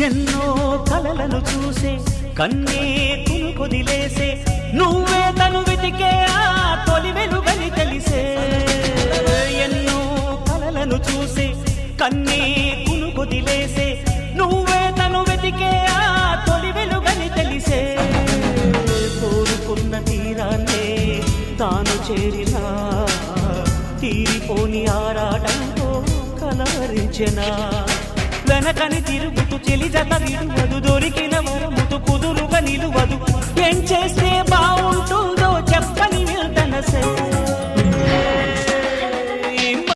ఎన్నో కలలను చూసే కన్నే కొదిలేసే నువ్వే తను వెతికే ఆ తొలి వెలుగని తెలిసే ఎన్నో కలలను చూసే కన్నే కొదిలేసే నువ్వే తను వెతికే ఆ తొలి వెలుగని తెలిసే కోరుకున్న తీరాన్నే తాను చేరినా తీరిపోని ఆరాటంతో కలవరించెనా వెనకని తిరుగుతూ చెలి జత విడువదు దొరికిన వరముతు కుదురుగా నిలువదు ఏం చేస్తే బాగుంటుందో చెప్పని నిల్తనసే